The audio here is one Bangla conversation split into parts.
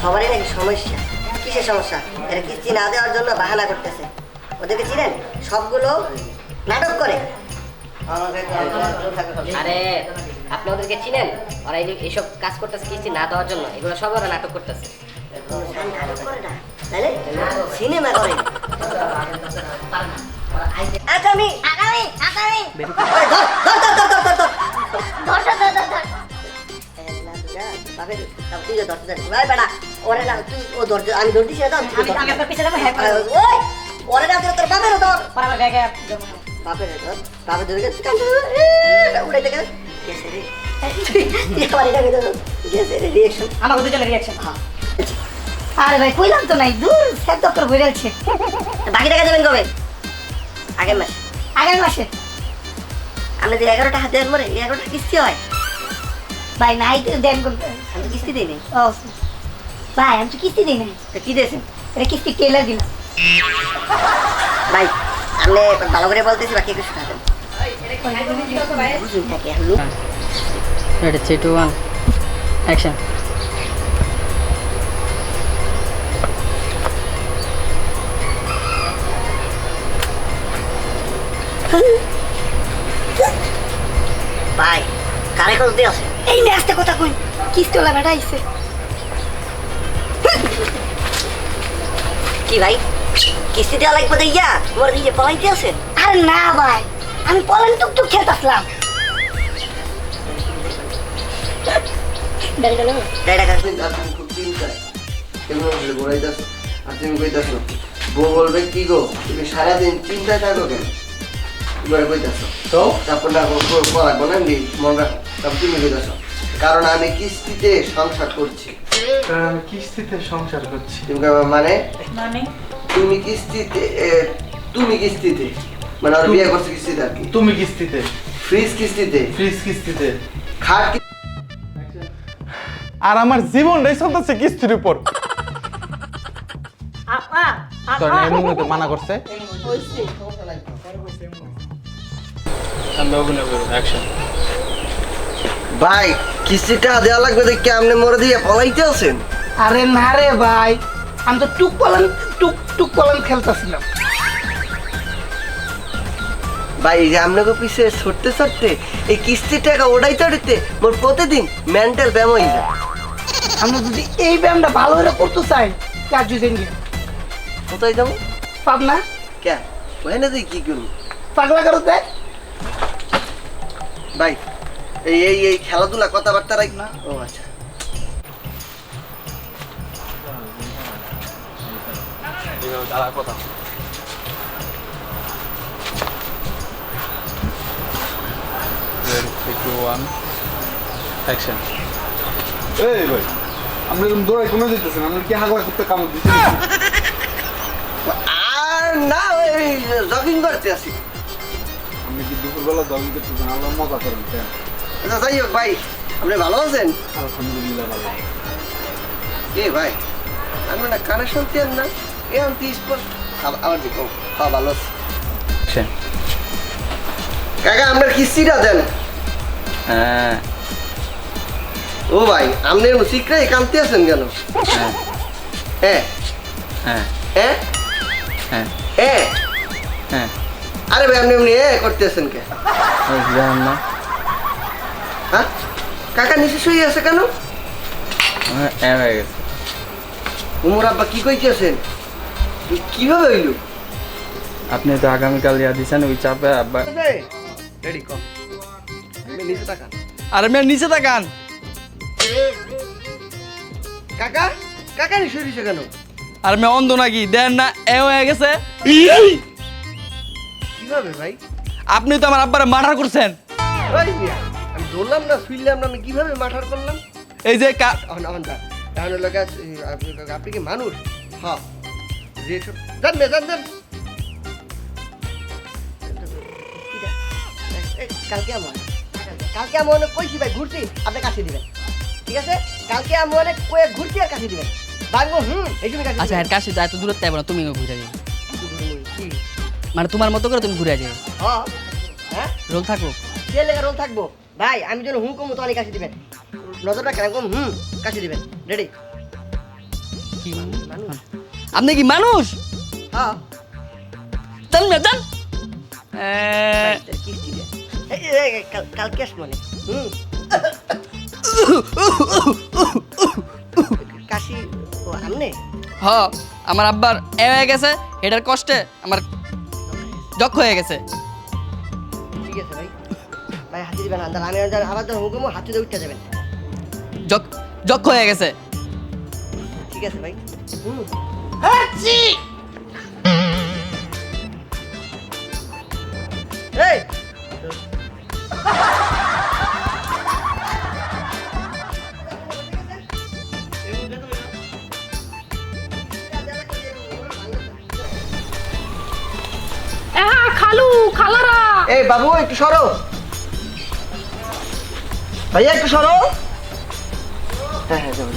সবারই নাকি সমস্যা। কিসের সমস্যা? এরা কিস্তি না দেওয়ার জন্য বাহানা করতেছে। ওদেরকে চিনেন? সবগুলো নাটক করে। আরে আপনি ওদেরকে চিনেন? ওরা এইসব কাজ করতেছে কিস্তি না দেওয়ার জন্য। এগুলো সব ওরা নাটক করতেছে। নাটক করে না, তাহলে সিনেমা করে। আগামী আগামী আগামী ধর ধর ধর ধর ধর ধর ধর তুই তো ধরতে জানিস ভাই বেটা। ওরে না তুই ও ধরতে, আমি ধর দিছি না। আমি আপনার পিছনে যাবো। হ্যাঁ ওই ওরে না তোর বাপেরও ধর। পরে আমার ব্যাগে বাপের ধর, বাপের ধরে গেছে উড়াইতে গেছে গেছে রে। এবার এটা গেছে রে রিয়েকশন। আমার দুজনের রিয়াকশন। হ্যাঁ আরে ভাই কইলাম তো নাই, দূর স্যার ডক্টর বলে আছে। বাকি টাকা দেবেন কবে? আগের মাসে। আগের মাসে আপনি যে 11টা হাতে দেন মরে 11টা কিস্তি হয়। ভাই নাই তো দেন করতে। আমি তো কিস্তি দিই নাই। ও ভাই আমি তো কিস্তি দিই নাই, তো কি দিয়েছেন? এটা কিস্তি টেলার দিলাম। ভাই আপনি ভালো করে বলতেছি, বাকি একটু শোনাতেন। বুঝুন নাকি আপনি? Ready, 3, 2, 1, action. ভাই কারে করতে আছে? এই নেক্সট কথা কই, কিস্তিওয়ালা বেটা আইছে। কি ভাই কিস্তি দেওয়া লাগবে দেইয়া তোমার দিয়ে পলাইতে আছে? আরে না ভাই, আমি পলান টুকটুক খেলতেছিলাম। দাঁড়িয়ে গেল টাকা তুমি খুব চিন্তায় কেমন হলে ঘোরাইতেছ আর তুমি কইতেছ বউ বলবে কি গো তুমি সারাদিন চিন্তায় থাকো কেন? এবারে কইতেছ তো তারপর না লাগবো না মন রাখো। তারপর তুমি কইতেছ কারণ আমি কিস্তিতে সংসার করছি। আমি কিস্তিতে সংসার করছি। তুমি কইবা মানে মানে তুমি কিস্তিতে মানে আর বিয়ে করছে কিস্তিতে আর কি? তুমি কিস্তিতে, ফ্রিজ কিস্তিতে, ফ্রিজ কিস্তিতে, খাট আর আমার জীবনটাই চলতেছে কিস্তির উপর। আপা তোর এমন তো মানা করছে। ভাই কিস্তিটা দেওয়া লাগবে দেখে আপনি মরে দিয়ে পলাইতে আছেন। আরে না রে ভাই, আমি তো টুক পলান খেলতেছিলাম। ভাই এই যে আপনাকে পিছিয়ে ছুটতে এই কিস্তির টাকা ওড়াইতে ওড়াইতে মোর প্রতিদিন মেন্টাল ব্যায়াম হয়ে যায়। আমরা যদি এই ব্যায়ামটা ভালো করে করতে চাই কাজ জুজেন গিয়ে কোথায় যাবো? পাবনা কে ওখানে তুই কি করবো? পাগলা করো দেখ ভাই এই এই এই খেলাধুলা কথাবার্তা রাখ না। ও আচ্ছা এই ভাই আমরা এরকম দৌড়াই কোনো যেতেছেন, আমরা কি হাগলা করতে কামড় দিচ্ছি? আর না ওই জগিং করতে আসি। আপনি কি দুপুরবেলা জগিং করতেছেন? আমরা মজা করেন কেন? আচ্ছা যাই হোক ভাই আপনি ভালো আছেন? আলহামদুলিল্লাহ ভালো। এ ভাই আমি না কানে শুনতে না এখন 30 পর আবার দেখো হ্যাঁ ভালো আছে। কাকা আপনার কিস্তিটা দেন। হ্যাঁ ও ভাই আপনি শিখরাই কানতে আছেন কেন? হ্যাঁ হ্যাঁ হ্যাঁ হ্যাঁ হ্যাঁ হ্যাঁ আরে ভাই আপনি এমনি করতে আছেন কে? না হ্যাঁ কাকা নিচে শুয়ে আছে কেন? হয়ে গেছে। উমর আব্বা কি কইতেছেন? কিভাবে হইল? আপনি তো আগামীকাল ইয়া দিছেন ওই চাপে আব্বা। রেডি কম নিচে তাকান। আরে মেয়ে নিচে তাকান। কাকা কাকা নি শুয়ে দিছে কেন? আর মেয়ে অন্ধ নাকি দেন না এ হয়ে গেছে। কিভাবে ভাই? আপনি তো আমার আব্বারে মার্ডার করছেন। ওই মিয়া, আমি ধরলাম না শুইলাম না আমি কিভাবে মাঠার করলাম? এই যে তাহলে লোক আপনি কি মানুষ? হ্যাঁ জান না জান জান কালকে আমি অনেক কইছি ভাই ঘুরছি আপনি কাছে দিবেন, ঠিক আছে? কালকে আমি অনেক কয়ে ঘুরছি আর কাছে দিবেন ভাঙবো। এই জন্য কাছে আচ্ছা এর কাছে তো এত দূরত্ব যাবো না, তুমি ঘুরে যাবে কি মানে তোমার মতো করে তুমি ঘুরে যাবে। হ্যাঁ হ্যাঁ রোল থাকবো কে লেগে রোল থাকবো ভাই? আমি যেন হুম কমু তো অনেক কাছে দিবেন, নজর রাখেন একদম কাছে দিবেন। রেডি আপনি কি মানুষ? হ্যাঁ চল না যান। কিস্তি দে কাল ক্যাশ মানে কাশি ও আমনে হ আমার আব্বার হয়ে গেছে, এটার কষ্টে আমার যক্ষ হয়ে গেছে। ঠিক আছে ভাই ভাই হাতি দিবেন আন্দার আমি আবার ধর হুকুম হাতি দিয়ে উঠতে যাবেন যক্ষ হয়ে গেছে। ঠিক আছে ভাই এই খালু খালারা এই বাবু একটু সরো ভাইয়া একটু সরো হ্যাঁ হ্যাঁ যাবো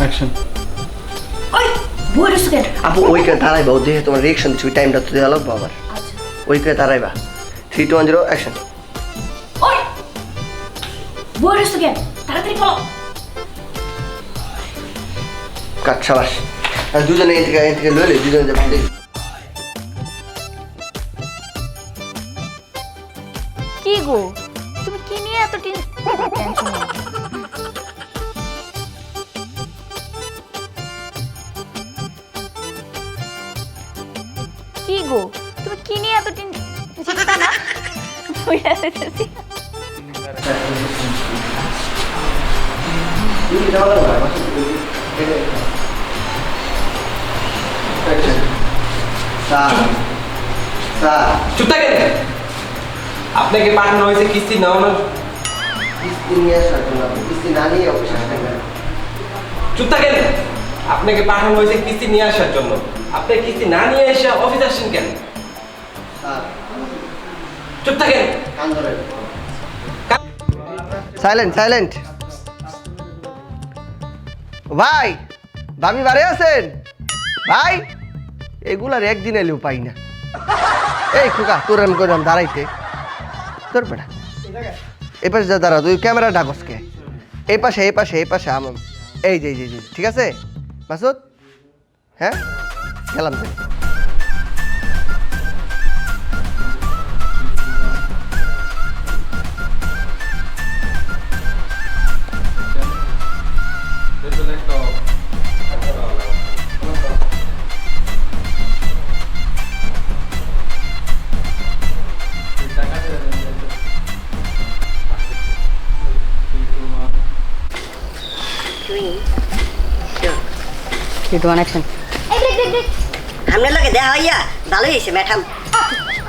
অ্যাকশন। ওই বই রসুকেন আপু ওইখানে দাঁড়াইবা ও দেখে তোমার রিয়েকশন দিচ্ছি ওই টাইমটা তো দেওয়া লাগবো আবার ওইখানে দাঁড়াইবা 3 2 1 0 অ্যাকশন ওই বই রসুকেন তাড়াতাড়ি বলো কাট সাবাস আর দুজনে এই থেকে লইলে দুজনে যাবেন দেখি কি গো তুমি কি নিয়ে এত টেনশন কি গো তুমি কি নিয়ে এত চিন্তা না বুঝা যাইতেছি চুপ থাকেন। আপনাকে পাঠানো হয়েছে কিস্তি নেওয়ানোর। কিস্তি নিয়ে আসার জন্য আপনি কিস্তি না নিয়ে অফিসে আসবেন না চুপ থাকেন। আপনাকে পাঠানো হয়েছে কিস্তি নিয়ে আসার জন্য। আপনি কিস্তি না নিয়ে এসে অফিসে আসছেন কেন? চুপ থাকেন। কান ধরেন সাইলেন্ট সাইলেন্ট ভাই ভাবি বাড়ি আছেন ভাই এগুলার একদিন এলেও পাই না এই খোকা তোর আমি করলাম দাঁড়াইতে তোর বেটা এই পাশে যা দাঁড়া তুই ক্যামেরা ডাকসকে এই পাশে আমার এই যে ঠিক আছে মাসুদ হ্যাঁ গেলাম তো আপনার লগে দেখা হইয়া ভালোই হয়েছে ম্যাডাম।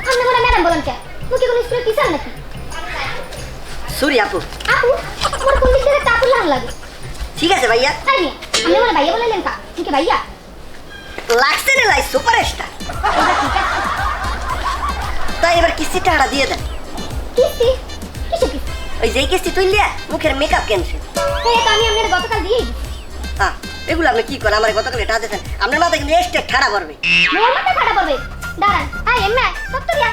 আপনি বলে ম্যাডাম বলেন কে মুই কি কোন স্কুলের টিচার নাকি সরি আপু। আপু আমার কোন দিক থেকে আপু লাগে ঠিক আছে ভাইয়া। আরে আপনি বলে ভাইয়া বলেলেন কা ঠিক আছে ভাইয়া লাগছে না লাই সুপারস্টার। তাই এবার কিস্তি টাকা দিয়ে দেন। কিস্তি কিসে কিস্তি ওই যেই কিস্তি তুললিয়া মুখের মেকআপ ক্যান্সেল। এই তো আমি আপনার গতকাল দিয়ে হ্যাঁ এগুলো আপনি কি করেন আমার গতকাল টাকা দিয়েছেন আপনার মাথায় কিন্তু এক্সট্রা ঠাড়া পড়বে। মোর মাথা খারাপ হবে দাঁড়ান আই এমএ সত্তরিয়া